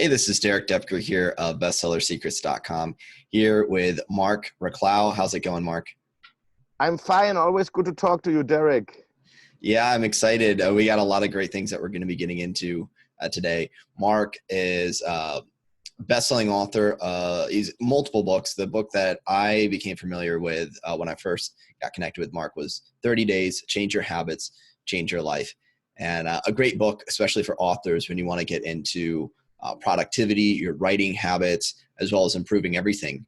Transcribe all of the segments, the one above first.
Hey, this is Derek Depker here of bestsellersecrets.com here with Marc Reklau. How's it going, Mark? I'm fine. Always good to talk to you, Derek. Yeah, I'm excited. We got a lot of great things that we're going to be getting into today. Mark is a best-selling author. He's multiple books. The book that I became familiar with when I first got connected with Mark was 30 Days, Change Your Habits, Change Your Life. And a great book, especially for authors when you want to get into productivity, your writing habits, as well as improving everything,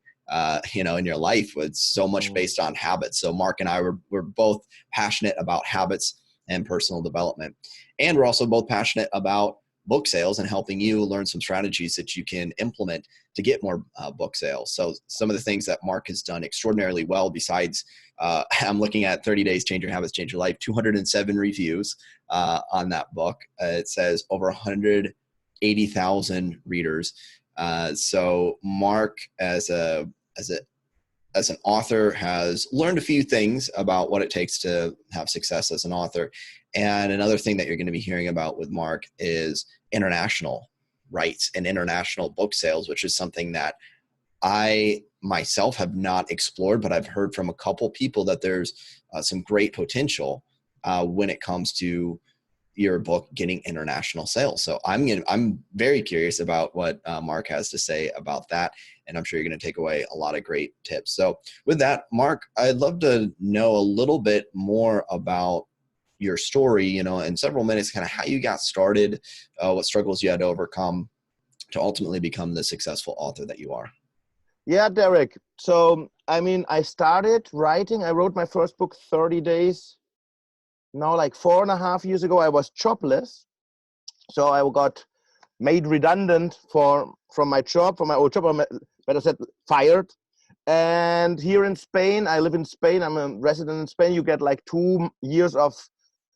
in your life. It's so much based on habits. So Mark and I were both passionate about habits and personal development. And we're also both passionate about book sales and helping you learn some strategies that you can implement to get more book sales. So some of the things that Mark has done extraordinarily well, besides I'm looking at 30 Days, Change Your Habits, Change Your Life, 207 reviews on that book. It says over 180,000 readers. So Mark, as an author, has learned a few things about what it takes to have success as an author. And another thing that you're going to be hearing about with Mark is international rights and international book sales, which is something that I myself have not explored, but I've heard from a couple people that there's some great potential when it comes to your book getting international sales. So I'm very curious about what Mark has to say about that. And I'm sure you're going to take away a lot of great tips. So with that, Mark, I'd love to know a little bit more about your story, in several minutes, kind of how you got started, what struggles you had to overcome to ultimately become the successful author that you are. Yeah, Derek. So, I started writing. I wrote my first book, 30 Days. Now, like 4.5 years ago, I was jobless. So I got made redundant from my job, from my old job, or better said, fired. And here in Spain, I live in Spain. I'm a resident in Spain. You get like 2 years of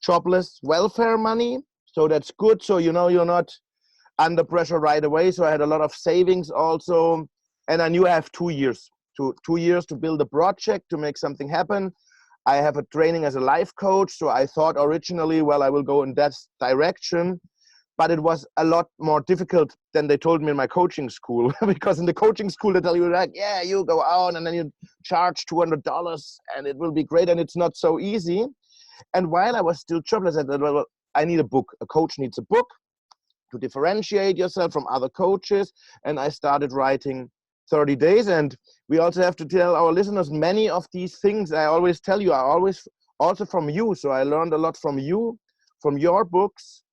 jobless welfare money. So that's good. So, you're not under pressure right away. So I had a lot of savings also. And I knew I have 2 years, 2 years to build a project, to make something happen. I have a training as a life coach. So I thought originally, well, I will go in that direction. But it was a lot more difficult than they told me in my coaching school. Because in the coaching school, they tell you, like, yeah, you go out and then you charge $200 and it will be great. And it's not so easy. And while I was still jobless, I thought, well, I need a book. A coach needs a book to differentiate yourself from other coaches. And I started writing 30 Days. And we also have to tell our listeners, many of these things I always tell you are always also from you. So I learned a lot from you, from your books.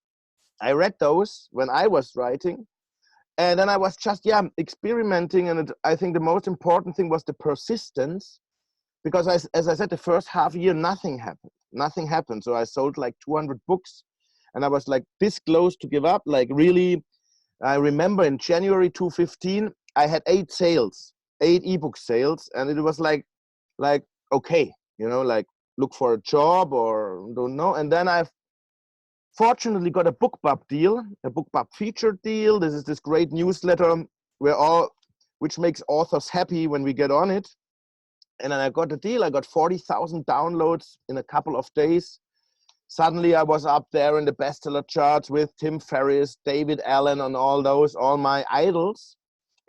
I read those when I was writing. And then I was just, experimenting. And I think the most important thing was the persistence. Because as I said, the first half year, nothing happened. Nothing happened. So I sold like 200 books. And I was like this close to give up. Like really, I remember in January 2015, I had 8 ebook sales. And it was like, okay, like look for a job or don't know. And then I fortunately got a BookBub deal, a BookBub featured deal. This is this great newsletter which makes authors happy when we get on it. And then I got the deal. I got 40,000 downloads in a couple of days. Suddenly I was up there in the bestseller charts with Tim Ferriss, David Allen, and all my idols.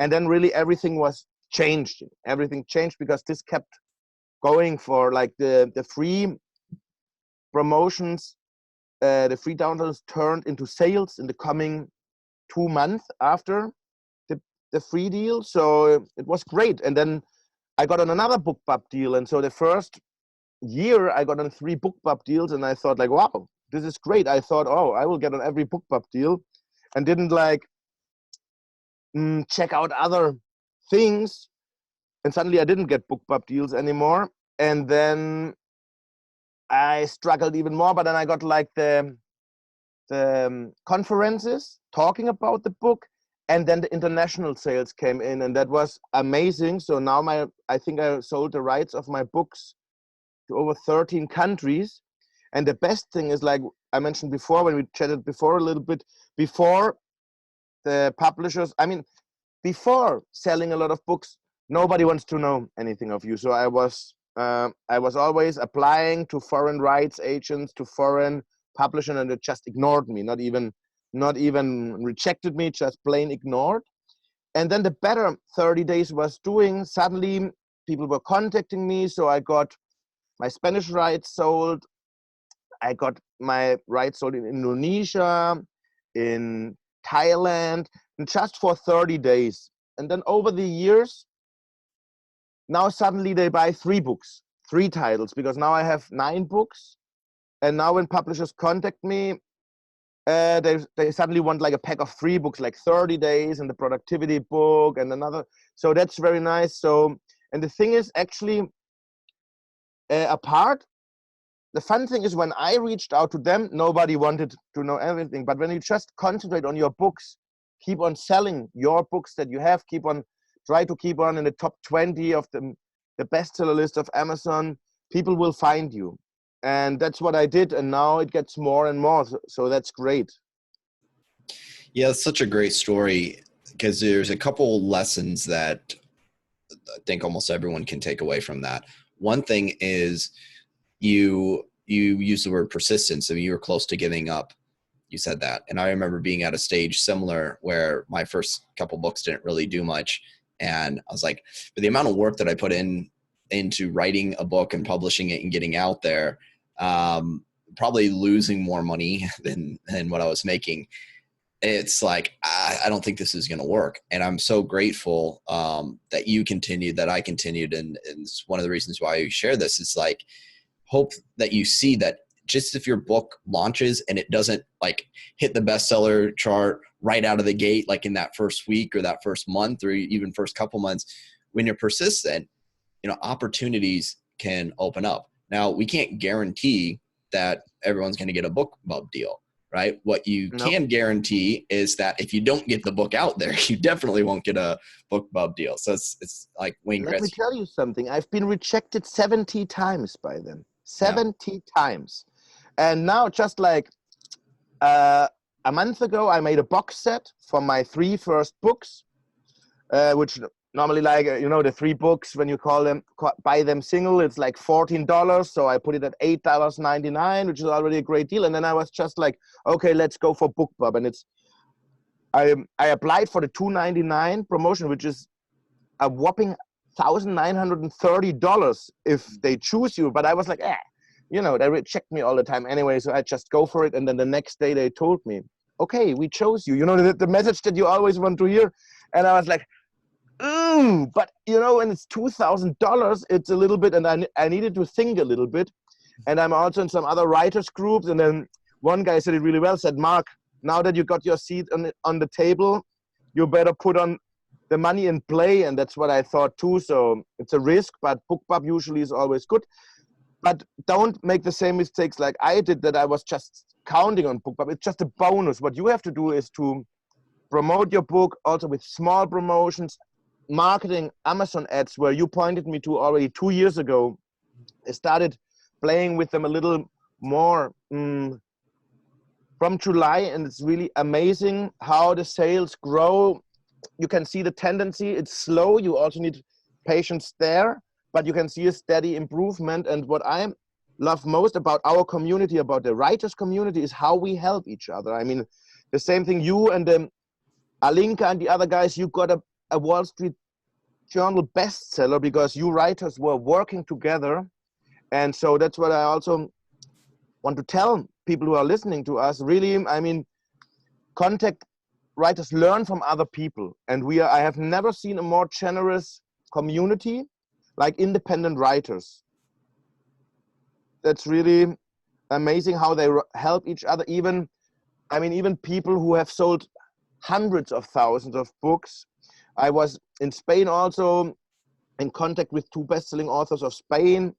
And then really everything was changed. Everything changed because this kept going for like the free promotions, the free downloads turned into sales in the coming 2 months after the free deal. So it was great. And then I got on another BookBub deal. And so the first year I got on 3 BookBub deals and I thought like, wow, this is great. I thought, oh, I will get on every BookBub deal, and didn't check out other things. And suddenly I didn't get BookBub deals anymore. And then I struggled even more, but then I got like the conferences talking about the book. And then the international sales came in, and that was amazing. So now I think I sold the rights of my books to over 13 countries. And the best thing is, like I mentioned before, when we chatted before a little bit, before the publishers, before selling a lot of books, nobody wants to know anything of you. So I was always applying to foreign rights agents, to foreign publishers, and they just ignored me, not even not even rejected me, just plain ignored. And then the better 30 days was doing, suddenly people were contacting me. So I got my Spanish rights sold. I got my rights sold in Indonesia, in Thailand, and just for 30 days. And then over the years, now suddenly they buy 3 books, 3 titles, because now I have 9 books. And now when publishers contact me, they suddenly want like a pack of 3 books, like 30 days and the productivity book and another. So that's very nice. So, and the thing is actually apart, the fun thing is when I reached out to them, nobody wanted to know everything. But when you just concentrate on your books, keep on selling your books that you have, try to keep on in the top 20 of the bestseller list of Amazon, people will find you. And that's what I did. And now it gets more and more. So that's great. Yeah, it's such a great story because there's a couple lessons that I think almost everyone can take away from that. One thing is you use the word persistence. So you were close to giving up. You said that. And I remember being at a stage similar where my first couple books didn't really do much. And I was like, for the amount of work that I put into writing a book and publishing it and getting out there, probably losing more money than what I was making. It's like, I don't think this is going to work. And I'm so grateful that you continued, that I continued. And it's one of the reasons why I share this. It's like, hope that you see that just if your book launches and it doesn't like hit the bestseller chart right out of the gate, like in that first week or that first month or even first couple months, when you're persistent, opportunities can open up. Now, we can't guarantee that everyone's going to get a BookBub deal, right? What you can guarantee is that if you don't get the book out there, you definitely won't get a BookBub deal. So it's like Wayne Gretzky. Let me tell you something. I've been rejected 70 times by them. 70 times. And now, just like a month ago, I made a box set for my 3 first books, which normally, like, the 3 books, when you buy them single, it's like $14. So I put it at $8.99, which is already a great deal. And then I was just like, okay, let's go for BookBub. And I applied for the $2.99 promotion, which is a whopping $1,930 if they choose you. But I was like, they reject me all the time anyway, so I just go for it. And then the next day they told me, okay, we chose you. The message that you always want to hear. And I was like, but when it's $2,000, it's a little bit, and I needed to think a little bit. And I'm also in some other writers groups. And then one guy said it really well, said, Mark, now that you got your seat on the table, you better put on the money in play. And that's what I thought too. So it's a risk, but BookBub usually is always good. But don't make the same mistakes like I did, that I was just counting on BookBub. It's just a bonus. What you have to do is to promote your book also with small promotions, marketing, Amazon ads, where you pointed me to already 2 years ago. I started playing with them a little more from July, and it's really amazing how the sales grow. You can see the tendency. It's slow. You also need patience there, but you can see a steady improvement. And what I love most about our community, about the writers community, is how we help each other. I mean, the same thing, you and Alinka and the other guys, you got a Wall Street Journal bestseller because you writers were working together. And so that's what I also want to tell people who are listening to us. Really, I mean, contact writers, learn from other people. And I have never seen a more generous community like independent writers. That's really amazing how they help each other. Even people who have sold hundreds of thousands of books. I was in Spain also in contact with 2 best-selling authors of Spain.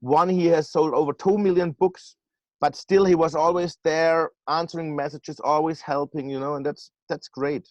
One, he has sold over 2 million books, but still he was always there answering messages, always helping, and that's great.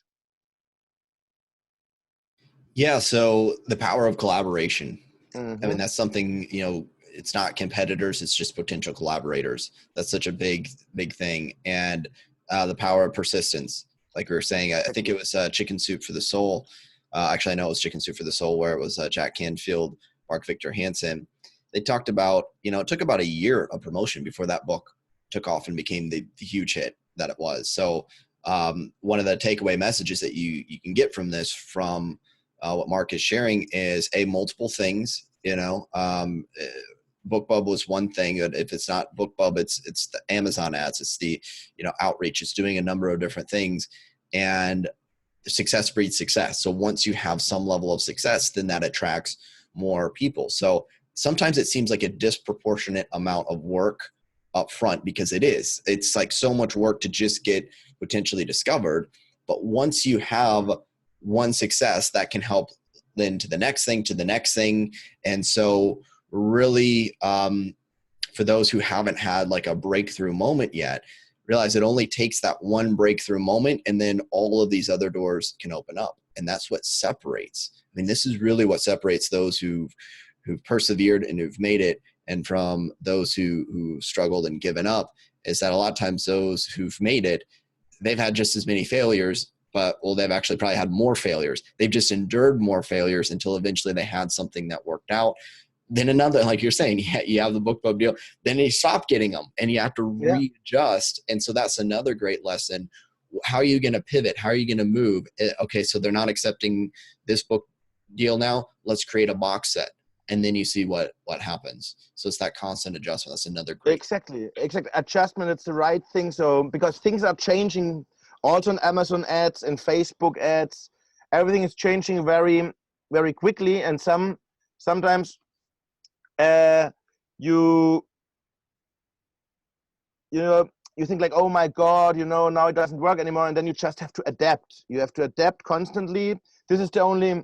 Yeah. So the power of collaboration. Mm-hmm. I mean, that's something, it's not competitors, it's just potential collaborators. That's such a big, big thing. And the power of persistence. Like we were saying, I think it was Chicken Soup for the Soul. Actually, I know it was Chicken Soup for the Soul, where it was Jack Canfield, Mark Victor Hansen. They talked about, it took about a year of promotion before that book took off and became the huge hit. that it was. So one of the takeaway messages that you can get from this, from what Marc is sharing, is multiple things. BookBub was one thing. If it's not BookBub, it's the Amazon ads, it's the outreach, it's doing a number of different things, and success breeds success. So once you have some level of success, then that attracts more people. So sometimes it seems like a disproportionate amount of work up front, because it's like so much work to just get potentially discovered. But once you have one success, that can help then to the next thing. And so really, for those who haven't had like a breakthrough moment yet, realize it only takes that one breakthrough moment, and then all of these other doors can open up. And that's what separates. I mean, this is really what separates those who've persevered and who've made it, and from those who struggled and given up, is that a lot of times those who've made it, they've had just as many failures, but they've actually probably had more failures. They've just endured more failures until eventually they had something that worked out. Then another, like you're saying, you have the BookBub deal, then you stop getting them and you have to readjust. And so that's another great lesson. How are you going to pivot? How are you going to move? Okay, so they're not accepting this book deal now. Let's create a box set. And then you see what happens. So it's that constant adjustment. That's another great. Exactly. Adjustment, it's the right thing. So because things are changing also in Amazon ads and Facebook ads, everything is changing very, very quickly. And sometimes you think like, oh my God, now it doesn't work anymore. And then you just have to adapt. You have to adapt constantly. This is the only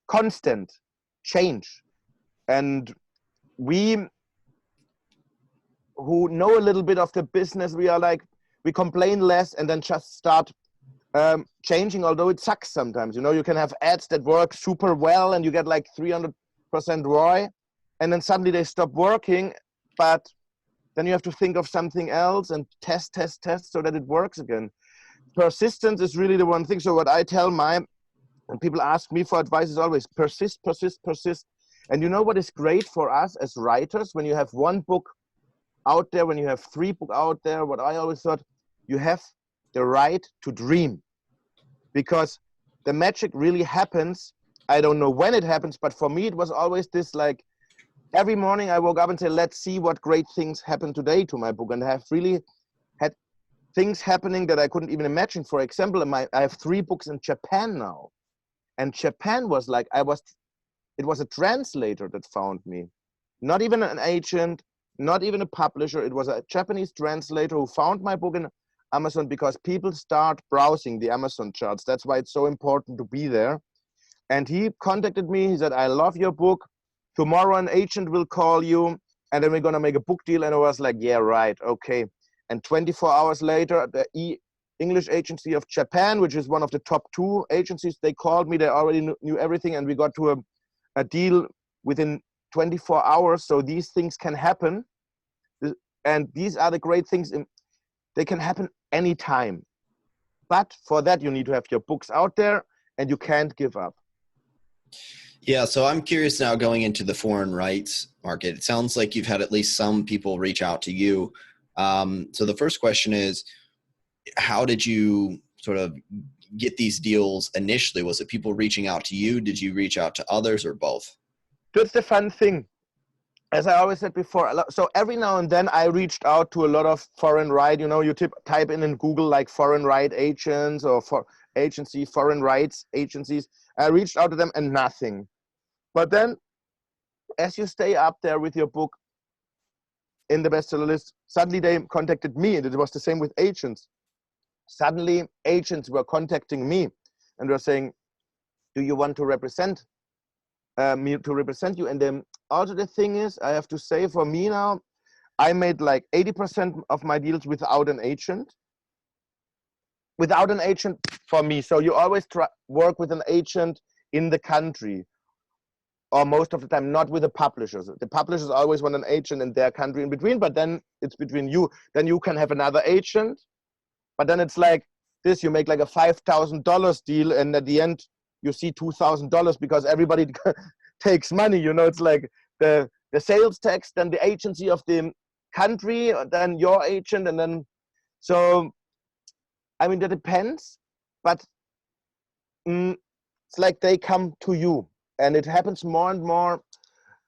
constant change. And we who know a little bit of the business, we complain less and then just start changing, although it sucks sometimes. You can have ads that work super well and you get like 300% ROI, and then suddenly they stop working, but then you have to think of something else and test so that it works again. Persistence is really the one thing. So what I tell when people ask me for advice, is always persist. And you know what is great for us as writers, when you have one book out there, when you have 3 books out there, what I always thought, you have the right to dream, because the magic really happens. I don't know when it happens, but for me, it was always this, like, every morning I woke up and said, let's see what great things happen today to my book. And I have really had things happening that I couldn't even imagine. For example, I have 3 books in Japan now. And Japan was like, it was a translator that found me. Not even an agent, not even a publisher. It was a Japanese translator who found my book in Amazon, because people start browsing the Amazon charts. That's why it's so important to be there. And he contacted me. He said, I love your book. Tomorrow an agent will call you and then we're going to make a book deal. And I was like, yeah, right. Okay. And 24 hours later, the English agency of Japan, which is one of the top 2 agencies, they called me. They already knew everything. And we got to a deal within 24 hours. So these things can happen. And these are the great things. They can happen anytime. But for that, you need to have your books out there and you can't give up. Yeah, so I'm curious now, going into the foreign rights market. It sounds like you've had at least some people reach out to you. So the first question is, how did you sort of get these deals initially? Was it people reaching out to you? Did you reach out to others, or both? That's the fun thing. As I always said before, so every now and then I reached out to a lot of foreign right. You type in Google like foreign right agents or foreign rights agencies. I reached out to them and nothing. But then, as you stay up there with your book in the bestseller list, suddenly they contacted me, and it was the same with agents. Suddenly, agents were contacting me and were saying, do you want to represent me, to represent you? And then also the thing is, I have to say, for me now, I made like 80% of my deals without an agent. Without an agent for me. So you always work with an agent in the country, or most of the time not with the publishers. The publishers always want an agent in their country in between, but then it's between you. Then you can have another agent, but then it's like this, you make like a $5,000 deal, and at the end you see $2,000 because everybody takes money. It's like the sales tax, then the agency of the country, then your agent, and then so I mean, that depends, but it's like they come to you, and it happens more and more.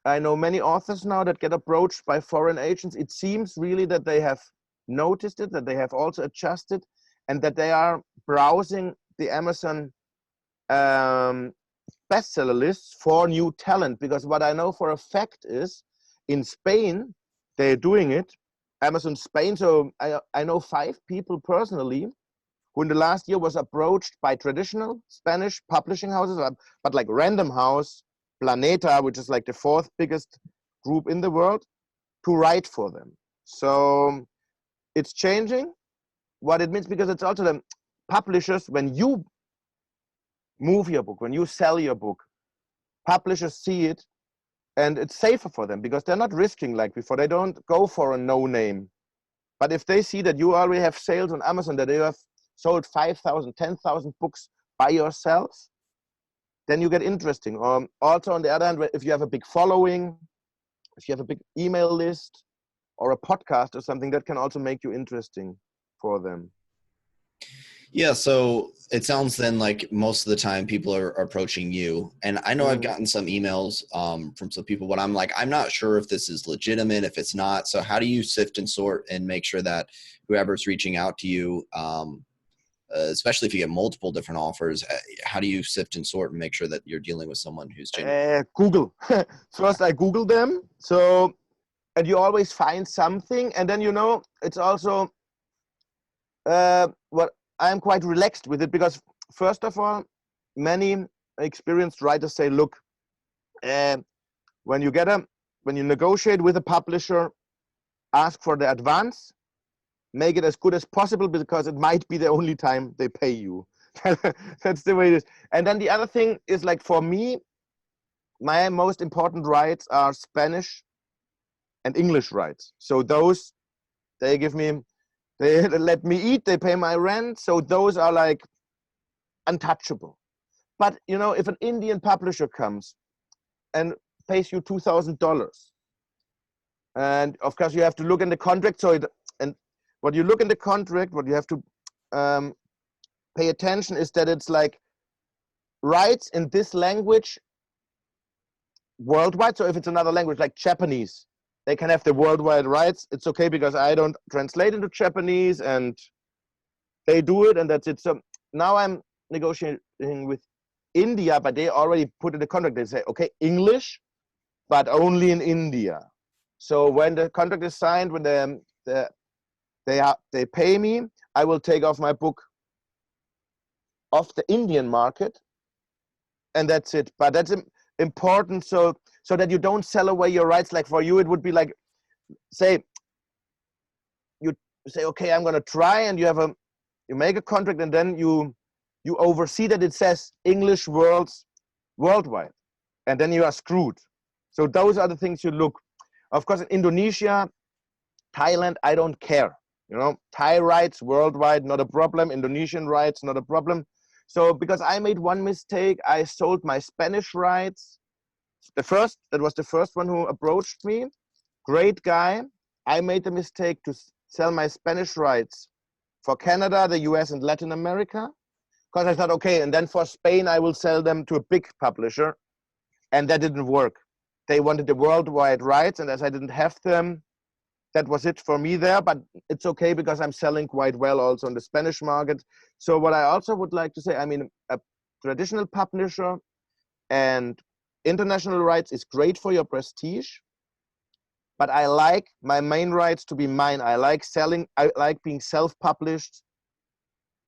I know many authors now that get approached by foreign agents. It seems really that they have noticed it, that they have also adjusted, and that they are browsing the Amazon bestseller lists for new talent. Because what I know for a fact is, in Spain, they're doing it, Amazon Spain. So I know 5 people personally who in the last year was approached by traditional Spanish publishing houses, but like Random House, Planeta, which is like the 4th biggest group in the world, to write for them. So it's changing what it means, because it's also the publishers, when you move your book, when you sell your book, publishers see it, and it's safer for them because they're not risking like before. They don't go for a no name. But if they see that you already have sales on Amazon, that you have sold 5,000, 10,000 books by yourself, then you get interesting. Also, on the other hand, if you have a big following, if you have a big email list or a podcast or something, that can also make you interesting for them. Yeah, so it sounds then like most of the time people are approaching you. And I know I've gotten some emails from some people, but I'm like, I'm not sure if this is legitimate, if it's not. So how do you sift and sort and make sure that whoever's reaching out to you, especially if you get multiple different offers, how do you sift and sort and make sure that you're dealing with someone who's genuine? Google. First, I Google them. So, and you always find something. And then, it's also what I'm quite relaxed with it, because first of all, many experienced writers say, look, when you negotiate with a publisher, ask for the advance, make it as good as possible, because it might be the only time they pay you. That's the way it is. And then the other thing is, like, for me, my most important rights are Spanish and English rights. So those, they let me eat, they pay my rent. So those are like untouchable. But if an Indian publisher comes and pays you $2,000, and of course you have to look in the contract. And what you look in the contract, what you have to pay attention is that it's like rights in this language worldwide. So if it's another language like Japanese, they can have the worldwide rights. It's okay because I don't translate into Japanese, and they do it, and that's it. So now I'm negotiating with India, but they already put in the contract. They say, okay, English, but only in India. So when the contract is signed, when they pay me, I will take off my book off the Indian market, and that's it. But that's important, so that you don't sell away your rights. Like for you, it would be like, say, you say, okay, I'm gonna try, and you make a contract, and then you oversee that it says English worldwide, and then you are screwed. So those are the things you look. Of course, in Indonesia, Thailand, I don't care. Thai rights worldwide, not a problem. Indonesian rights, not a problem. So because I made one mistake, I sold my Spanish rights. That was the first one who approached me. Great guy. I made the mistake to sell my Spanish rights for Canada, the US, and Latin America. Because I thought, okay, and then for Spain, I will sell them to a big publisher. And that didn't work. They wanted the worldwide rights, and as I didn't have them, that was it for me there. But it's okay because I'm selling quite well also on the Spanish market. So what I also would like to say, I mean, a traditional publisher and international rights is great for your prestige, but I like my main rights to be mine. I like being self-published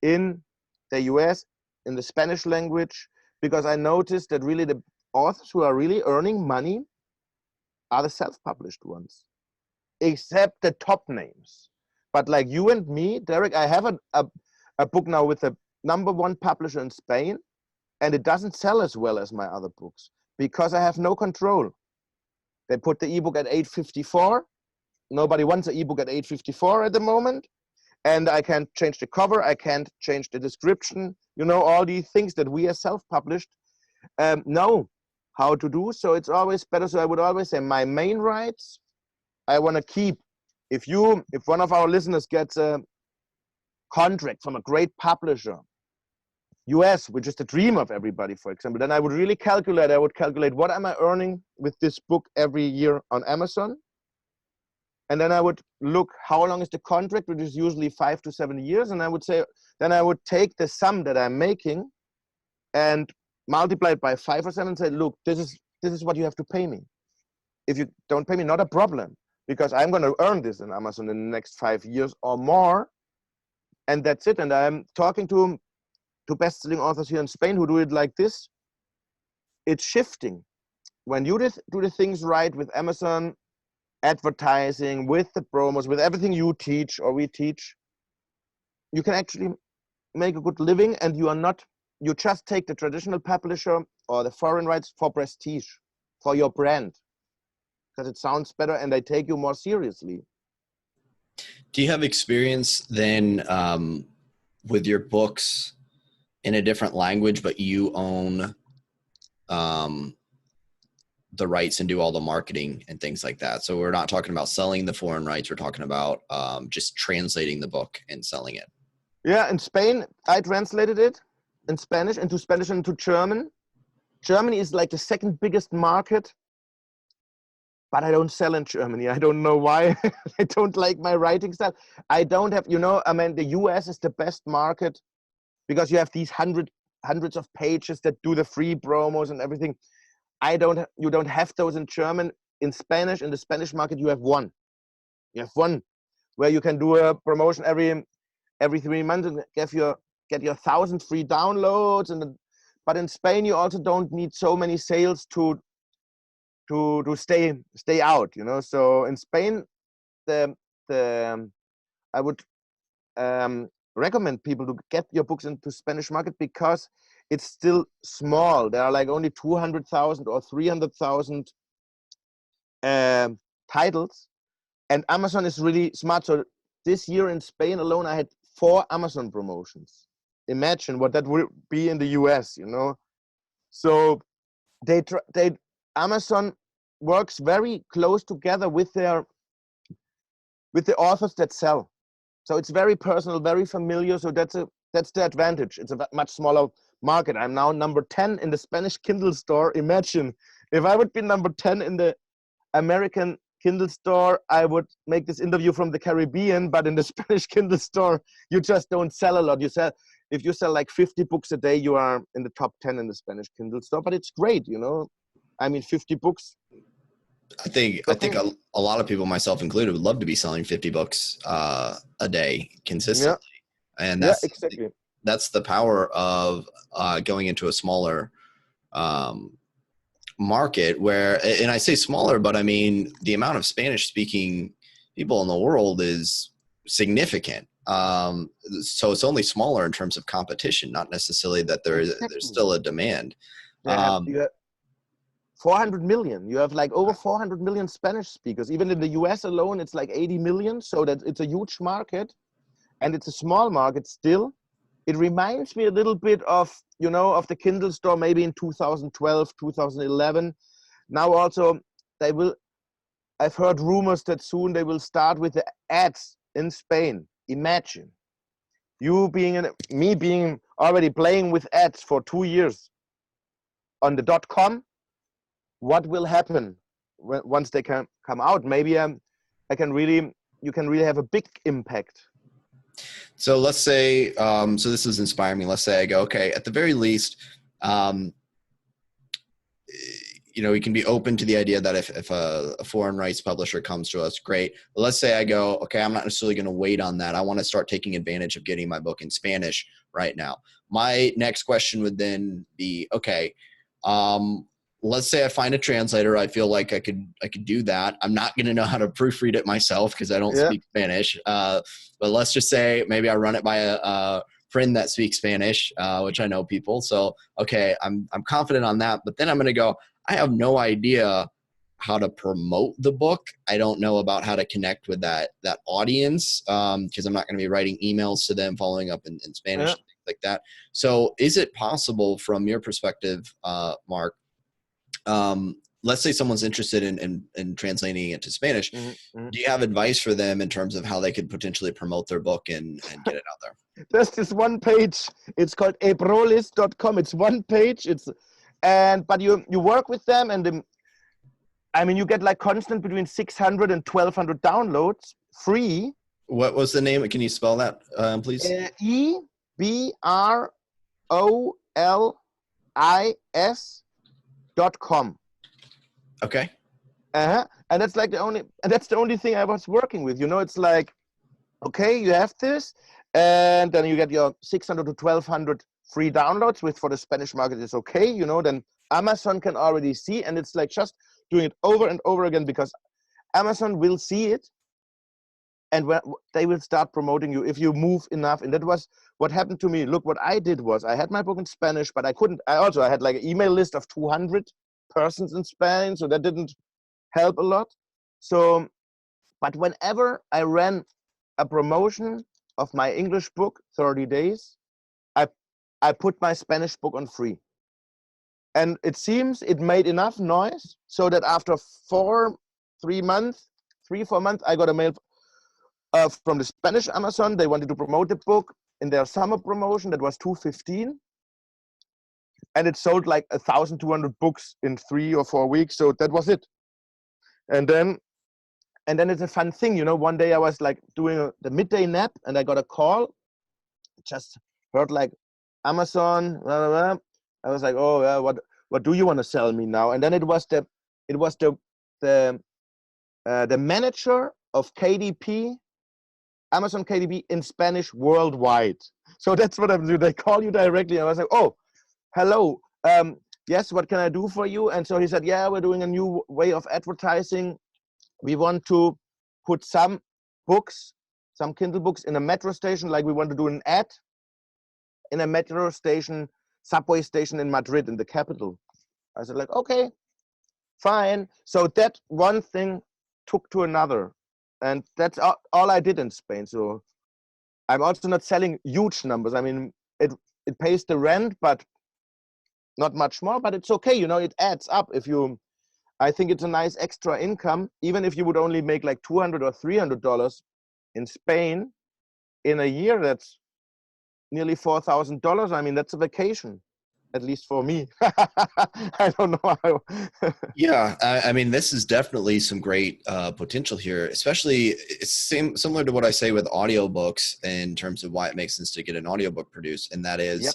in the US, in the Spanish language, because I noticed that really the authors who are really earning money are the self-published ones, except the top names. But like you and me, Derek, I have a book now with the #1 publisher in Spain, and it doesn't sell as well as my other books because I have no control. They put the ebook at 854. Nobody wants an ebook at 854 at the moment. And I can't change the cover. I can't change the description. All these things that we as self-published know how to do. So it's always better. So I would always say my main rights, I want to keep. If one of our listeners gets a contract from a great publisher, US, which is the dream of everybody, for example, then I would really calculate. I would calculate what am I earning with this book every year on Amazon. And then I would look how long is the contract, which is usually 5 to 7 years. And I would say, then I would take the sum that I'm making and multiply it by 5 or 7 and say, look, this is what you have to pay me. If you don't pay me, not a problem, because I'm going to earn this in Amazon in the next 5 years or more. And that's it. And I'm talking to best-selling authors here in Spain who do it like this. It's shifting. When you do the things right with Amazon, advertising, with the promos, with everything you teach or we teach, you can actually make a good living, and you just take the traditional publisher or the foreign rights for prestige, for your brand, because it sounds better and they take you more seriously. Do you have experience then with your books in a different language, but you own the rights and do all the marketing and things like that? So we're not talking about selling the foreign rights. We're talking about just translating the book and selling it. Yeah, in Spain, I translated it in Spanish, into Spanish and into German. Germany is like the second biggest market, but I don't sell in Germany. I don't know why. I don't like my writing style. I don't have, I mean, the US is the best market because you have these hundreds of pages that do the free promos and everything. You don't have those in German. In Spanish, in the Spanish market, you have one. You have one where you can do a promotion every 3 months and get your 1,000 free downloads. But in Spain, you also don't need so many sales to stay out. So in Spain, I would recommend people to get your books into Spanish market because it's still small. There are like only 200,000 or 300,000 titles, and Amazon is really smart. So this year in Spain alone, I had 4 Amazon promotions. Imagine what that would be in the US, So Amazon works very close together with the authors that sell. So it's very personal, very familiar. So that's the advantage. It's a much smaller market. I'm now number 10 in the Spanish Kindle store. Imagine if I would be number 10 in the American Kindle store, I would make this interview from the Caribbean, but in the Spanish Kindle store, you just don't sell a lot. If you sell like 50 books a day, you are in the top 10 in the Spanish Kindle store, but it's great, I mean, 50 books. I think a lot of people, myself included, would love to be selling 50 books a day consistently. Yeah. And exactly. That's the power of going into a smaller market where, and I say smaller, but I mean, the amount of Spanish speaking people in the world is significant. So it's only smaller in terms of competition, not necessarily that there's still a demand. You have 400 million. You have like over 400 million Spanish speakers. Even in the US alone, it's like 80 million. So that it's a huge market, and it's a small market still. It reminds me a little bit of, of the Kindle store, maybe in 2012, 2011. Now also I've heard rumors that soon they will start with the ads in Spain. Imagine me being already playing with ads for 2 years on the .com. What will happen once they can come out? Maybe you can really have a big impact. So let's say, so this is inspiring me. Let's say I go, okay, at the very least, we can be open to the idea that if a foreign rights publisher comes to us, great. But let's say I go, okay, I'm not necessarily going to wait on that. I want to start taking advantage of getting my book in Spanish right now. My next question would then be, okay, let's say I find a translator. I feel like I could do that. I'm not going to know how to proofread it myself because I don't speak Spanish. But let's just say maybe I run it by a friend that speaks Spanish, which I know people. So, okay, I'm confident on that. But then I'm going to go, I have no idea how to promote the book. I don't know about how to connect with that audience because I'm not going to be writing emails to them, following up in Spanish, things like that. So is it possible from your perspective, Marc, let's say someone's interested in translating it to Spanish. Do you have advice for them in terms of how they could potentially promote their book and get it out there? There's this one page. It's called ebrolis.com. It's one page. But you work with them, and you get like constant between 600 and 1,200 downloads, free. What was the name? Can you spell that, please? ebrolis.com. Okay. And that's like the only thing I was working with. It's like, okay, you have this, and then you get your 600 to 1,200 free downloads, which for the Spanish market is okay. Then Amazon can already see, and it's like just doing it over and over again, because Amazon will see it, and they will start promoting you if you move enough. And that was what happened to me. Look, what I did was I had my book in Spanish, but I had like an email list of 200 persons in Spain, so that didn't help a lot. So, but whenever I ran a promotion of my English book, 30 days, I put my Spanish book on free. And it seems it made enough noise so that after 4 months, I got a mail from the Spanish Amazon. They wanted to promote the book in their summer promotion. That was $215. And it sold like 1,200 books in 3 or 4 weeks. So that was it. And then it's a fun thing. One day I was like doing the midday nap, and I got a call. Just heard like Amazon, blah, blah, blah. I was like, oh yeah, what do you want to sell me now? And then it was the manager of KDP, Amazon KDP in Spanish worldwide. So that's what I'm doing. They call you directly. And I was like, oh, hello. Yes, what can I do for you? And so he said, yeah, we're doing a new way of advertising. We want to put some Kindle books in a metro station, like we want to do an ad in a metro station, subway station in Madrid, in the capital. I said like, okay, fine. So that one thing took to another. And that's all I did in Spain. So I'm also not selling huge numbers. It pays the rent, but not much more, but it's okay. It adds up. I think it's a nice extra income, even if you would only make like $200 or $300 in Spain in a year. That's nearly $4,000. That's a vacation, at least for me. I don't know how. Yeah, this is definitely some great potential here, especially it's similar to what I say with audiobooks in terms of why it makes sense to get an audiobook produced. And that is, yep.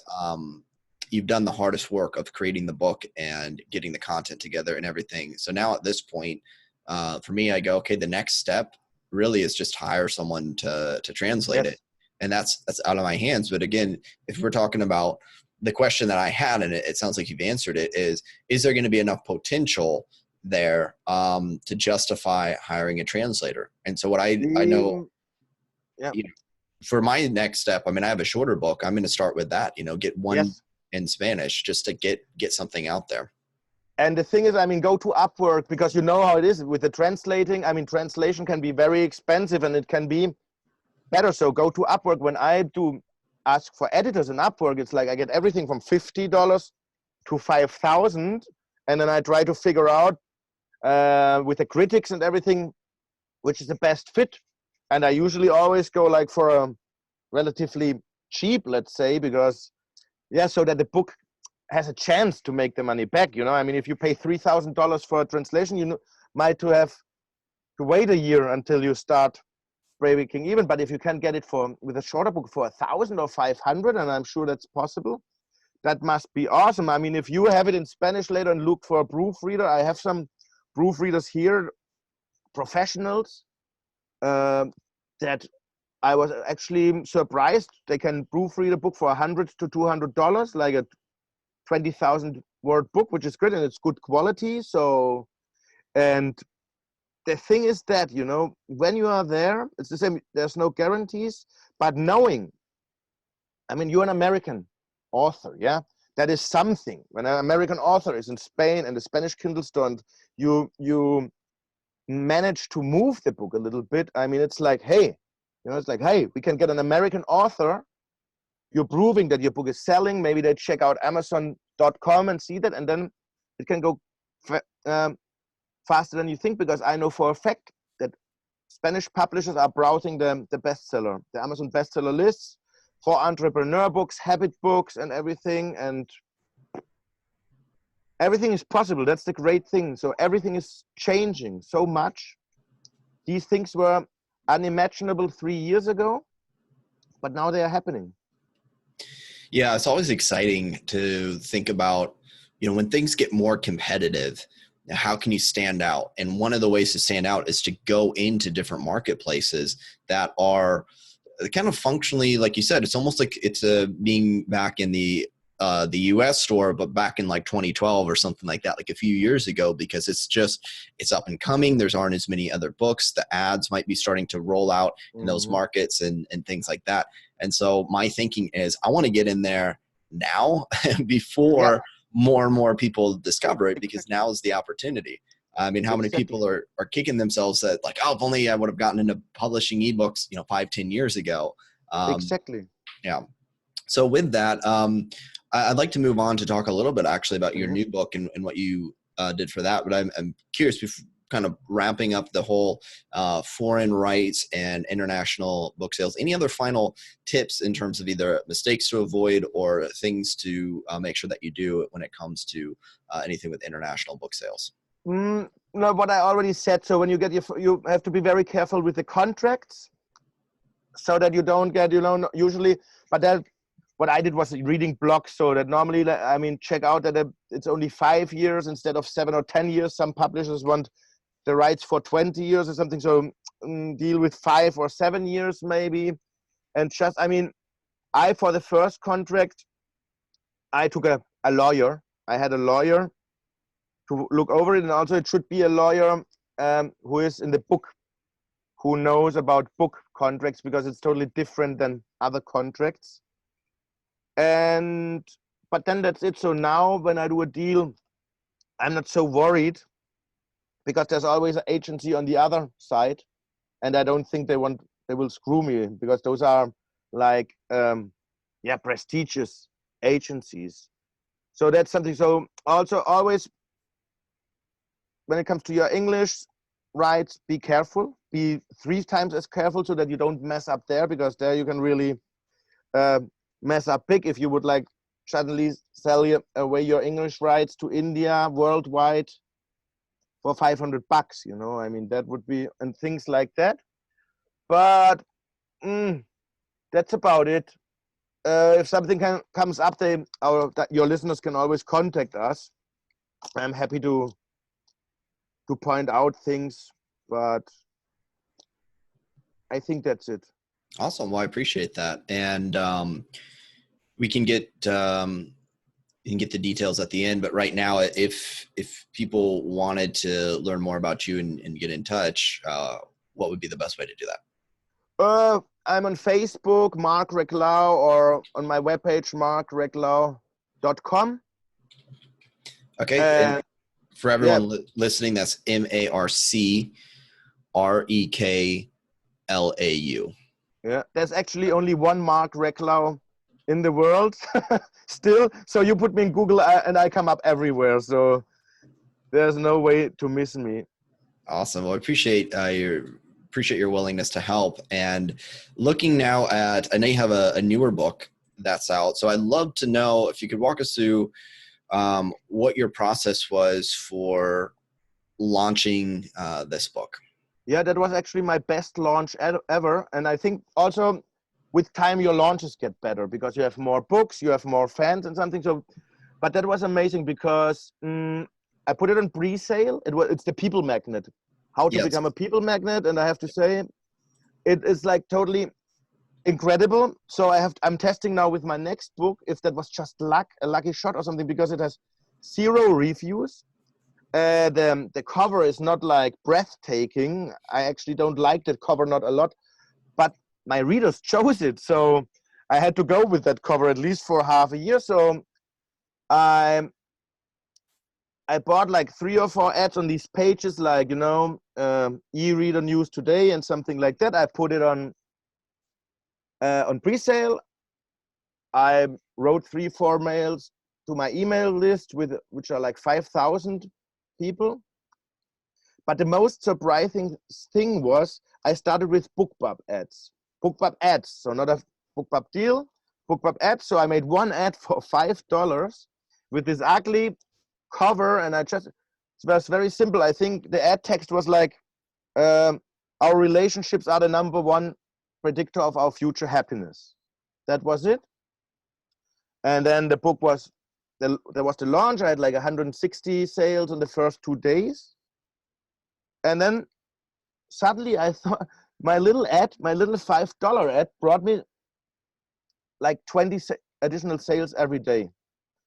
You've done the hardest work of creating the book and getting the content together and everything. So now at this point, for me, I go, okay, the next step really is just hire someone to translate it. And that's out of my hands. But again, if we're talking about the question that I had, and it sounds like you've answered it, is there going to be enough potential there to justify hiring a translator? And so what I know, for my next step, I have a shorter book. I'm going to start with that, get one in Spanish just to get something out there. And the thing is, go to Upwork, because you know how it is with the translating. Translation can be very expensive, and it can be better. So go to Upwork. When I do ask for editors in Upwork, it's like I get everything from $50 to $5,000, and then I try to figure out with the critics and everything which is the best fit. And I usually always go like for a relatively cheap, let's say, because so that the book has a chance to make the money back. If you pay $3,000 for a translation, you might have to wait a year until you start breaking even. But if you can get it with a shorter book for $1,000 or $500, and I'm sure that's possible, that must be awesome. If you have it in Spanish later and look for a proofreader, I have some proofreaders here, professionals, that I was actually surprised. They can proofread a book for $100 to $200, like a 20,000 word book, which is good, and it's good quality. So, and the thing is that, when you are there, it's the same. There's no guarantees, but knowing, you're an American author, yeah? That is something. When an American author is in Spain and the Spanish Kindle store, and you manage to move the book a little bit, it's like, hey, we can get an American author. You're proving that your book is selling. Maybe they check out Amazon.com and see that, and then it can go faster than you think, because I know for a fact that Spanish publishers are browsing the bestseller, the Amazon bestseller lists for entrepreneur books, habit books, and everything. And everything is possible. That's the great thing. So everything is changing so much. These things were unimaginable 3 years ago, but now they are happening. Yeah, it's always exciting to think about, when things get more competitive, how can you stand out? And one of the ways to stand out is to go into different marketplaces that are kind of functionally, like you said, it's almost like it's being back in the US store, but back in like 2012 or something like that, like a few years ago, because it's up and coming. There's aren't as many other books. The ads might be starting to roll out in those markets and things like that. And so my thinking is I want to get in there now before more and more people discover it, because now is the opportunity. I mean, how many people are kicking themselves that like, oh, if only I would have gotten into publishing ebooks, 5-10 years ago. Exactly. Yeah. So with that, I'd like to move on to talk a little bit actually about your new book and what you did for that. But I'm curious, kind of wrapping up the whole foreign rights and international book sales. Any other final tips in terms of either mistakes to avoid or things to make sure that you do when it comes to anything with international book sales? No, what I already said. So when you get you have to be very careful with the contracts, so that you don't get, usually, but that what I did was reading blogs, so that normally, check out that it's only 5 years instead of 7 or 10 years. Some publishers want the rights for 20 years or something, so deal with 5 or 7 years maybe. And just, for the first contract, I took a lawyer. I had a lawyer to look over it, and also it should be a lawyer who is in the book, who knows about book contracts, because it's totally different than other contracts. But then that's it. So now when I do a deal, I'm not so worried, because there's always an agency on the other side, and I don't think they will screw me, because those are like prestigious agencies. So that's something. So also always, when it comes to your English rights, be careful. Be 3 times as careful, so that you don't mess up there, because there you can really mess up big if you would like suddenly sell away your English rights to India worldwide for $500. That would be, and things like that. But that's about it. If something comes up, your listeners can always contact us. I'm happy to point out things, but I think that's it. Awesome. Well, I appreciate that. And we can get the details at the end, but right now, if people wanted to learn more about you and get in touch, what would be the best way to do that? I'm on Facebook, Marc Reklau, or on my webpage, marcreklau.com. Okay. And for everyone listening, that's MarcReklau. Yeah, there's actually only one Marc Reklau in the world still. So you put me in Google and I come up everywhere. So there's no way to miss me. Awesome. Well, I appreciate your willingness to help. And looking now at, I know you have a newer book that's out. So I'd love to know if you could walk us through what your process was for launching this book. Yeah, that was actually my best launch ever. And I think also with time, your launches get better, because you have more books, you have more fans and something. So, but that was amazing, because I put it on pre-sale. It's the people magnet, how to become a people magnet. And I have to say, it is like totally incredible. So I'm testing now with my next book, if that was just luck, a lucky shot or something, because it has 0 reviews. The cover is not like breathtaking. I actually don't like that cover, not a lot, but my readers chose it. So I had to go with that cover at least for half a year. So I bought like 3 or 4 ads on these pages, like, e-reader news today and something like that. I put it on pre-sale. I wrote 3-4 mails to my email list, which are like 5,000 people. But the most surprising thing was I started with BookBub ads. BookBub ads, so not a BookBub deal, BookBub ads. So I made one ad for $5 with this ugly cover, and it was very simple. I think the ad text was like, our relationships are the #1 predictor of our future happiness. That was it. And then the book was, there was the launch. I had like 160 sales in the first 2 days. And then suddenly I thought my little $5 ad brought me like 20 additional sales every day.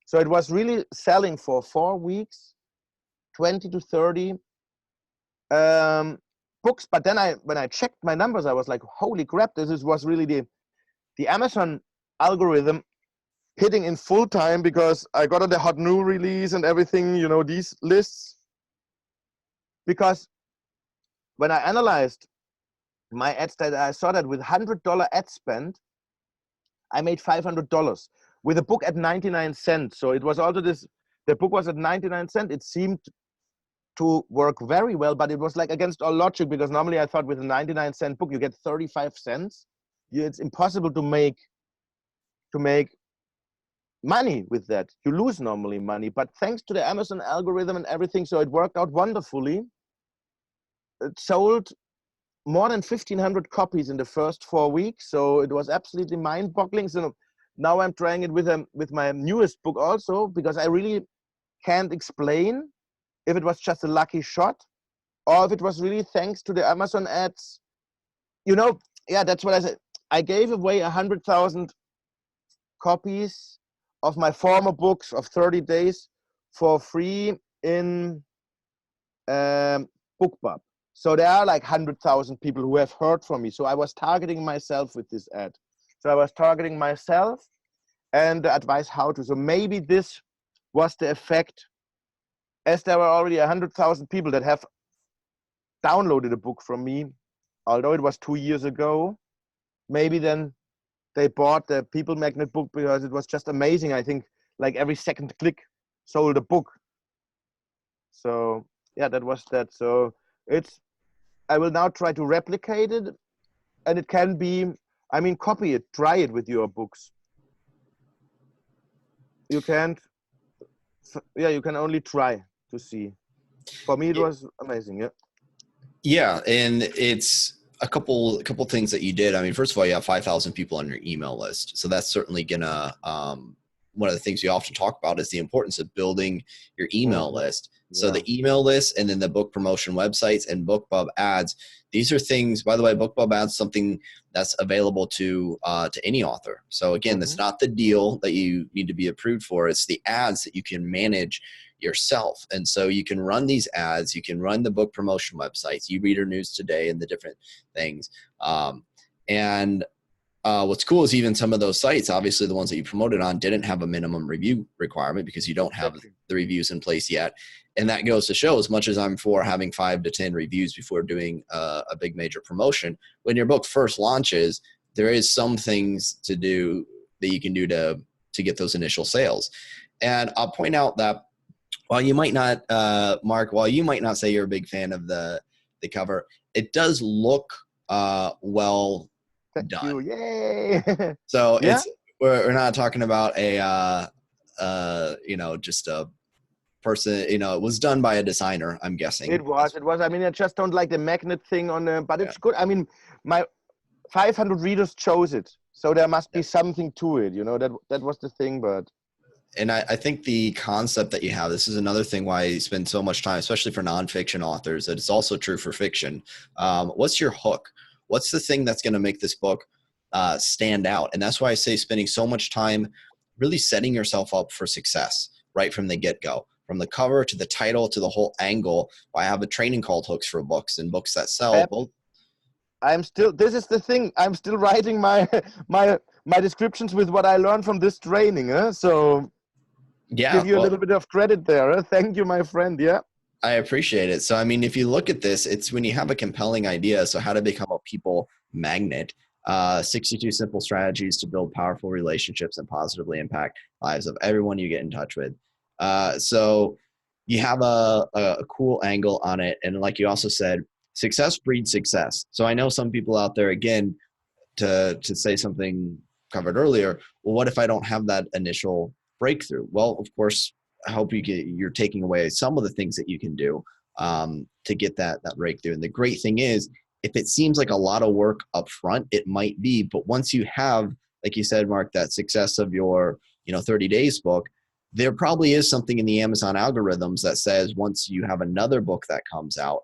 So it was really selling for 4 weeks, 20 to 30 books. But then when I checked my numbers, I was like, holy crap, was really the Amazon algorithm hitting in full time, because I got on the hot new release and everything, these lists. Because when I analyzed my ads, that I saw that with $100 ad spend, I made $500 with a book at 99 cents. So it was also the book was at 99 cents. It seemed to work very well, but it was like against all logic, because normally I thought with a 99-cent book, you get 35 cents. It's impossible to make money with that. You lose normally money, but thanks to the Amazon algorithm and everything, so it worked out wonderfully. It sold more than 1,500 copies in the first 4 weeks. So it was absolutely mind-boggling. So now I'm trying it with my newest book also, because I really can't explain if it was just a lucky shot or if it was really thanks to the Amazon ads. Yeah, that's what I said. I gave away 100,000 copies of my former books of 30 days for free in BookBub. So there are like 100,000 people who have heard from me. So I was targeting myself with this ad. So I was targeting myself and the advice how to. So maybe this was the effect, as there were already 100,000 people that have downloaded a book from me, although it was 2 years ago. Maybe then they bought the People Magnet book because it was just amazing. I think like every second click sold a book. So yeah, that was that. So I will now try to replicate it, and it can be, copy it, try it with your books. You can't, you can only try to see. For me, it was amazing. Yeah. Yeah, and it's a couple things that you did. First of all, you have 5,000 people on your email list, so that's certainly gonna. One of the things we often talk about is the importance of building your email list. So the email list, and then the book promotion websites and BookBub ads. These are things. By the way, BookBub ads something that's available to any author. So again, that's not the deal that you need to be approved for. It's the ads that you can manage yourself. And so you can run these ads, you can run the book promotion websites, eReader News Today, and the different things. What's cool is even some of those sites, obviously the ones that you promoted on, didn't have a minimum review requirement because you don't have the reviews in place yet. And that goes to show, as much as I'm for having 5 to 10 reviews before doing a big major promotion, when your book first launches, there is some things to do that you can do to get those initial sales. And I'll point out that while you might not, Mark, while you might not say you're a big fan of the cover, it does look well done. Yay! So we're not talking about just a person. It was done by a designer, I'm guessing. It was. I just don't like the magnet thing on the, but it's good. My 500 readers chose it, so there must be something to it. That was the thing, but. And I think the concept that you have, this is another thing why you spend so much time, especially for nonfiction authors, that it's also true for fiction. What's your hook? What's the thing that's going to make this book stand out? And that's why I say spending so much time really setting yourself up for success right from the get-go, from the cover to the title to the whole angle. I have a training called Hooks for Books, and books that sell. This is the thing. I'm still writing my descriptions with what I learned from this training. So. Yeah, give you a little bit of credit there. Thank you, my friend. Yeah, I appreciate it. So, if you look at this, it's when you have a compelling idea. So how to become a people magnet, 62 simple strategies to build powerful relationships and positively impact lives of everyone you get in touch with. So you have a cool angle on it. And like you also said, success breeds success. So I know some people out there, again, to say something covered earlier, well, what if I don't have that initial breakthrough? Well, of course, I hope you're taking away some of the things that you can do to get that breakthrough. And the great thing is, if it seems like a lot of work up front, it might be, but once you have, like you said, Mark, that success of your 30 days book, there probably is something in the Amazon algorithms that says once you have another book that comes out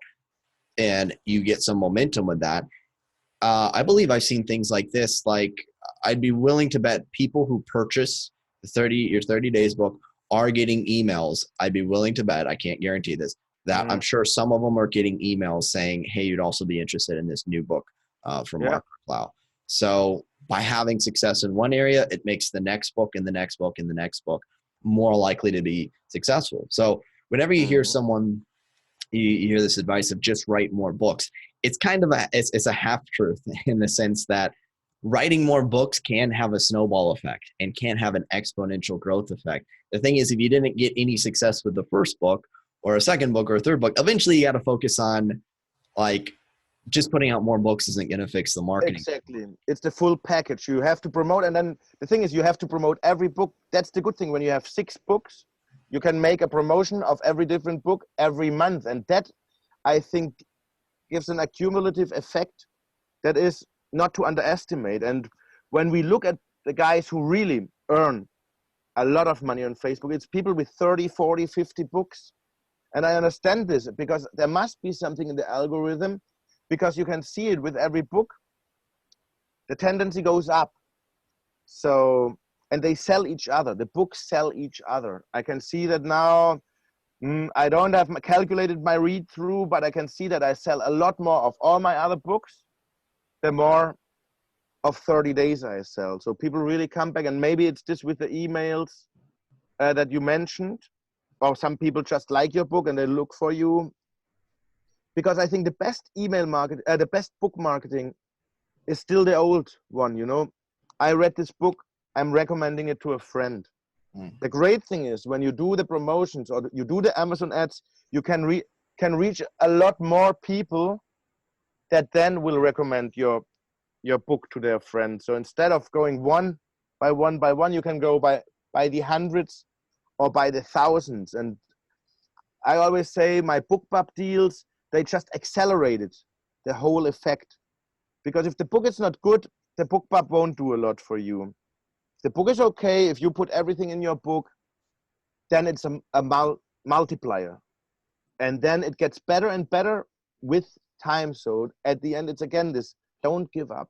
and you get some momentum with that, I believe I've seen things like this. Like, I'd be willing to bet people who purchase your 30 days book are getting emails. I'd be willing to bet, I can't guarantee this, that I'm sure some of them are getting emails saying, hey, you'd also be interested in this new book from Marc Reklau. So by having success in one area, it makes the next book and the next book and the next book more likely to be successful. So whenever you hear someone, you hear this advice of just write more books, it's kind of it's a half truth in the sense that writing more books can have a snowball effect and can have an exponential growth effect. The thing is, if you didn't get any success with the first book or a second book or a third book, eventually you got to focus on, like, just putting out more books isn't going to fix the marketing. Exactly. It's the full package. You have to promote. And then the thing is, you have to promote every book. That's the good thing. When you have 6 books, you can make a promotion of every different book every month. And that, I think, gives an accumulative effect that is not to underestimate. And when we look at the guys who really earn a lot of money on Facebook, it's people with 30, 40, 50 books. And I understand this because there must be something in the algorithm, because you can see it with every book. The tendency goes up. So, and they sell each other. The books sell each other. I can see that now. I don't have calculated my read through, but I can see that I sell a lot more of all my other books, the more of 30 days I sell. So people really come back, and maybe it's this with the emails that you mentioned, or some people just like your book and they look for you. Because I think the best the best book marketing is still the old one. I read this book, I'm recommending it to a friend. The great thing is when you do the promotions or you do the Amazon ads, you can reach a lot more people that then will recommend your book to their friends. So instead of going one by one, you can go by the hundreds or by the thousands. And I always say my BookBub deals, they just accelerated the whole effect. Because if the book is not good, the BookBub won't do a lot for you. The book is okay. If you put everything in your book, then it's a multiplier. And then it gets better and better with time. So at the end, it's again this, don't give up.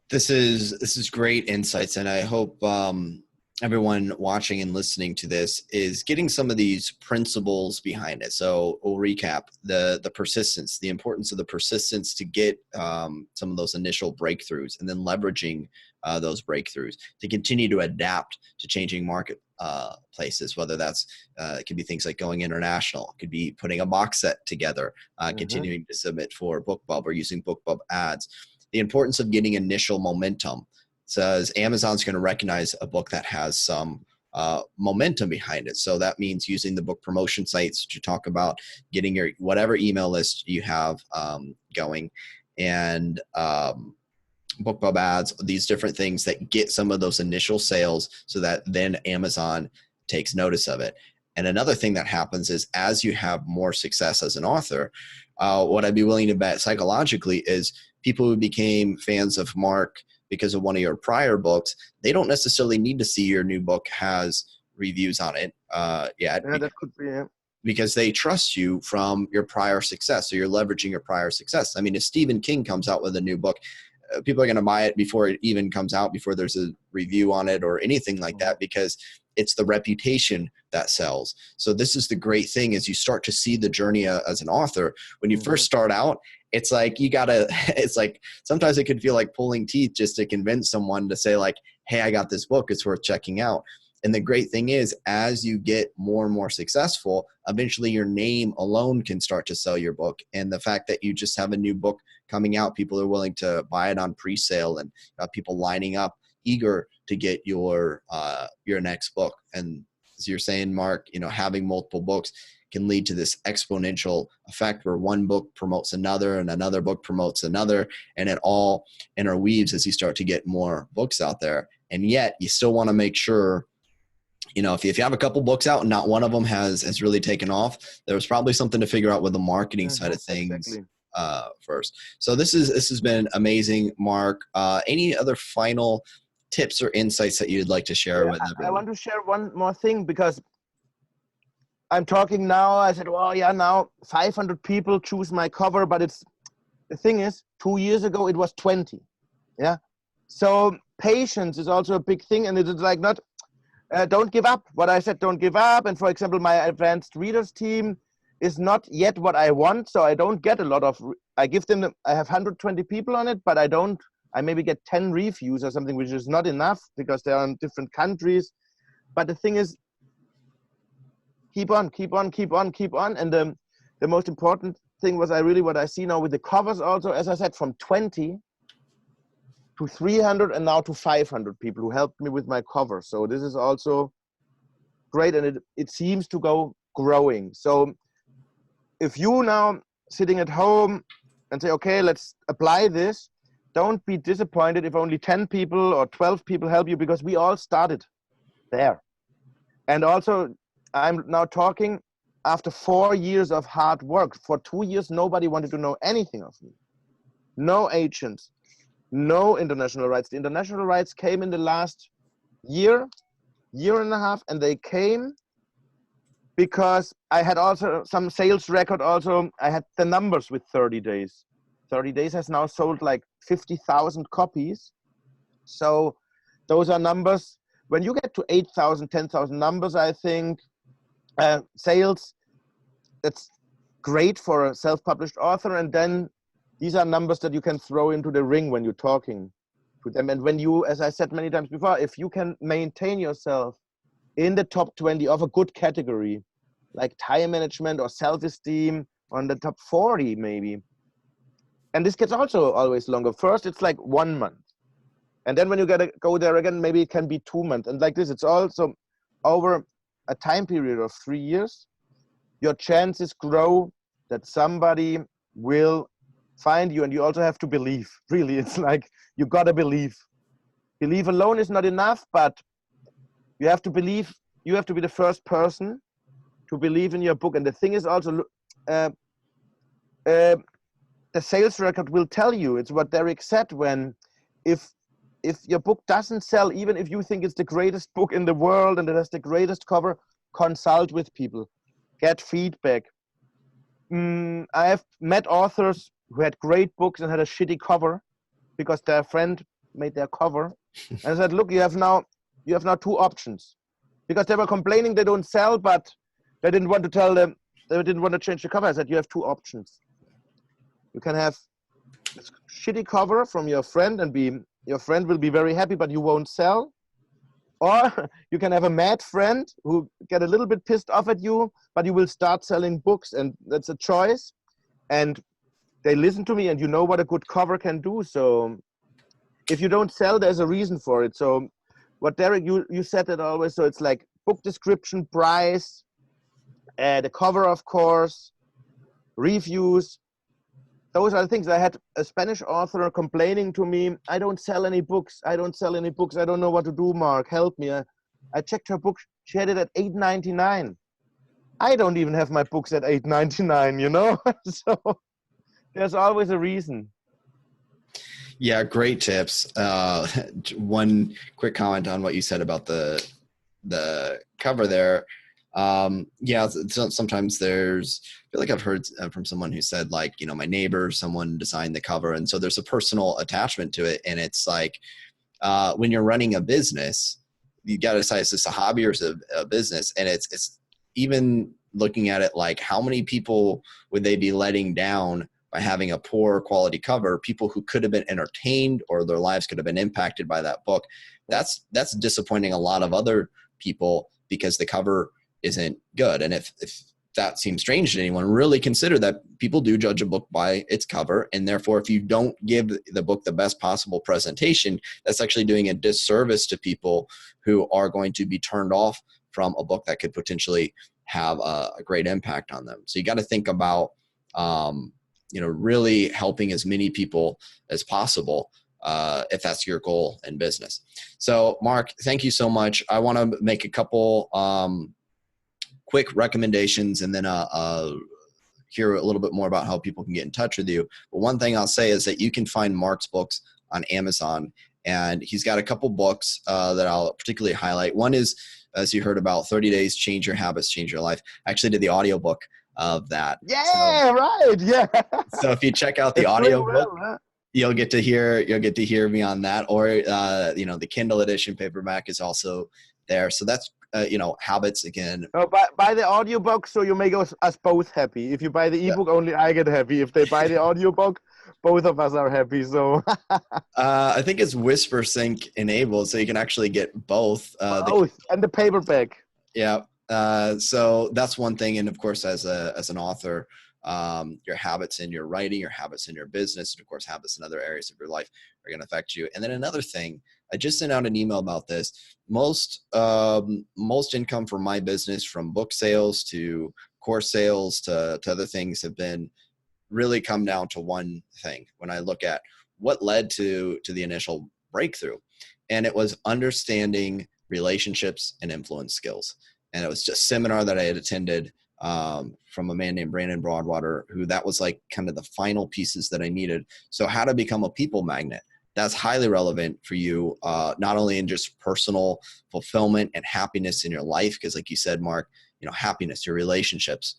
This is great insights. And I hope everyone watching and listening to this is getting some of these principles behind it. So we'll recap the persistence, the importance of the persistence to get some of those initial breakthroughs, and then leveraging those breakthroughs to continue to adapt to changing market places, whether that's it could be things like going international, it could be putting a box set together, continuing to submit for BookBub or using BookBub ads. The importance of getting initial momentum. Says Amazon's going to recognize a book that has some momentum behind it. So that means using the book promotion sites that you talk about, getting your whatever email list you have going, and BookBub ads, these different things that get some of those initial sales so that then Amazon takes notice of it. And another thing that happens is as you have more success as an author, what I'd be willing to bet psychologically is people who became fans of Marc because of one of your prior books, they don't necessarily need to see your new book has reviews on it yet. Yeah, that could be it. Because they trust you from your prior success. So you're leveraging your prior success. I mean, if Stephen King comes out with a new book, people are going to buy it before it even comes out, before there's a review on it or anything like that, because it's the reputation that sells. So this is the great thing, is you start to see the journey as an author. When you first start out, it's like it's like sometimes it could feel like pulling teeth just to convince someone to say like, hey, I got this book, it's worth checking out. And the great thing is, as you get more and more successful, eventually your name alone can start to sell your book. And the fact that you just have a new book coming out, people are willing to buy it on pre-sale, and people lining up eager to get your next book. And as you're saying, Mark, having multiple books can lead to this exponential effect where one book promotes another and another book promotes another, and it all interweaves as you start to get more books out there. And yet you still want to make sure, if you have a couple books out and not one of them has really taken off, there's probably something to figure out with the marketing side of things. Exactly. First. So this has been amazing, Mark. Any other final tips or insights that you'd like to share with everyone? I want to share one more thing, because I'm talking now. I said, well, yeah, now 500 people choose my cover, but the thing is, 2 years ago it was 20. Yeah. So patience is also a big thing, and it's like not, don't give up. What I said, don't give up. And for example, my advanced readers team is not yet what I want. So I don't get a lot of, I have 120 people on it, but I maybe get 10 reviews or something, which is not enough because they are in different countries. But the thing is, keep on. And the most important thing was what I see now with the covers also, as I said, from 20 to 300 and now to 500 people who helped me with my cover. So this is also great, and it seems to go growing. So if you now sitting at home and say, okay, let's apply this, don't be disappointed if only 10 people or 12 people help you, because we all started there. And also, I'm now talking after 4 years of hard work. For 2 years, nobody wanted to know anything of me. No agents, no international rights. The international rights came in the last year and a half, and they came because I had also some sales record. Also, I had the numbers with 30 days. 30 days has now sold like 50,000 copies. So those are numbers. When you get to 8,000, 10,000 numbers, I think sales, that's great for a self-published author. And then these are numbers that you can throw into the ring when you're talking to them. And when you, as I said many times before, if you can maintain yourself in the top 20 of a good category, like time management or self-esteem, on the top 40 maybe. And this gets also always longer. First, it's like 1 month. And then when you gotta go there again, maybe it can be 2 months. And like this, it's also over a time period of 3 years, your chances grow that somebody will find you. And you also have to believe. Really, it's like you gotta believe. Believe alone is not enough, but you have to believe. You have to be the first person to believe in your book. And the thing is also, the sales record will tell you. It's what Derek said, when if your book doesn't sell, even if you think it's the greatest book in the world and it has the greatest cover, consult with people, get feedback. I have met authors who had great books and had a shitty cover because their friend made their cover. And I said, look, you have now 2 options, because they were complaining they don't sell, but they didn't want to tell them, they didn't want to change the cover. I said, you have 2 options. You can have a shitty cover from your friend and your friend will be very happy, but you won't sell. Or you can have a mad friend who get a little bit pissed off at you, but you will start selling books, and that's a choice. And they listen to me, and you know what a good cover can do. So if you don't sell, there's a reason for it. So what Derek, you said it always. So it's like book description, price, the cover, of course, reviews. Those are the things. I had a Spanish author complaining to me, I don't sell any books. I don't know what to do, Mark. Help me. I checked her book. She had it at $8.99. I don't even have my books at $8.99, you know? So there's always a reason. Yeah, great tips. One quick comment on what you said about the cover there. Sometimes I feel like I've heard from someone who said, like, my neighbor, someone designed the cover. And so there's a personal attachment to it. And it's like, when you're running a business, you got to decide, is this a hobby or is it a business? And it's even looking at it like, how many people would they be letting down by having a poor quality cover? People who could have been entertained or their lives could have been impacted by that book. That's disappointing a lot of other people because the cover isn't good. And if that seems strange to anyone, really consider that people do judge a book by its cover. And therefore, if you don't give the book the best possible presentation, that's actually doing a disservice to people who are going to be turned off from a book that could potentially have a great impact on them. So you got to think about, really helping as many people as possible, if that's your goal in business. So Marc, thank you so much. I want to make a couple quick recommendations, and then hear a little bit more about how people can get in touch with you. But one thing I'll say is that you can find Marc's books on Amazon, and he's got a couple books that I'll particularly highlight. One is, as you heard about, 30 Days, Change Your Habits, Change Your Life. I actually did the audiobook of that. Yeah, right. Yeah. So if you check out the audiobook, you'll get to hear me on that. Or, the Kindle edition paperback is also there. So that's, habits again. Oh, buy the audiobook so you make us both happy. If you buy the ebook, only I get happy. If they buy the audiobook, both of us are happy. So I think it's Whisper Sync enabled, so you can actually get both. And the paperback. Yeah. So that's one thing. And of course, as an author, your habits in your writing, your habits in your business, and of course, habits in other areas of your life are going to affect you. And then another thing, I just sent out an email about this. Most income from my business, from book sales to course sales to other things, have been really come down to one thing when I look at what led to the initial breakthrough. And it was understanding relationships and influence skills. And it was just a seminar that I had attended from a man named Brandon Broadwater, who that was like kind of the final pieces that I needed. So how to become a people magnet. That's highly relevant for you, not only in just personal fulfillment and happiness in your life, because like you said, Marc, happiness, your relationships,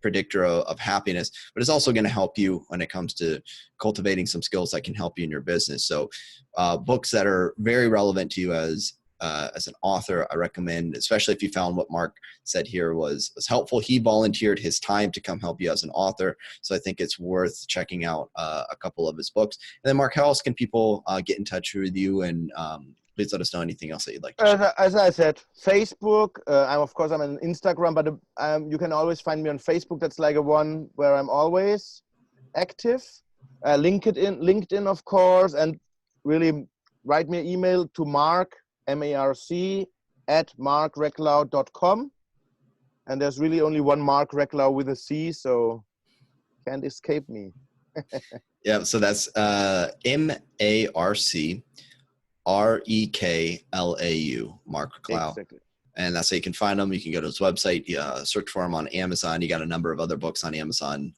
predictor of happiness, but it's also going to help you when it comes to cultivating some skills that can help you in your business. So books that are very relevant to you as an author, I recommend, especially if you found what Marc said here was helpful. He volunteered his time to come help you as an author. So I think it's worth checking out a couple of his books. And then Marc, how else can people get in touch with you? And please let us know anything else that you'd like to share. As I said, Facebook, I'm on Instagram, but you can always find me on Facebook. That's like a one where I'm always active. LinkedIn, of course, and really write me an email to Marc, MARC, @marcreklau.com. And there's really only one Marc Reklau with a C, so can't escape me. Yeah, so that's MARCREKLAU, Marc Reklau. Exactly. And that's how you can find him. You can go to his website, search for him on Amazon. You got a number of other books on Amazon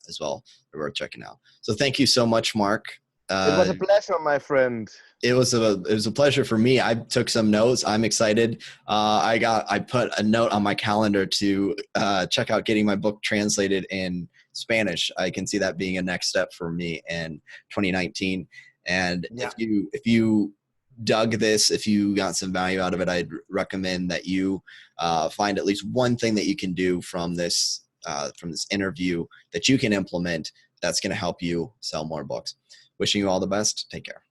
as well. They're worth checking out. So thank you so much, Marc. It was a pleasure, my friend. It was a pleasure for me. I took some notes. I'm excited. I put a note on my calendar to check out getting my book translated in Spanish. I can see that being a next step for me in 2019. And Yeah. if you dug this, if you got some value out of it, I'd recommend that you find at least one thing that you can do from this interview that you can implement that's going to help you sell more books. Wishing you all the best. Take care.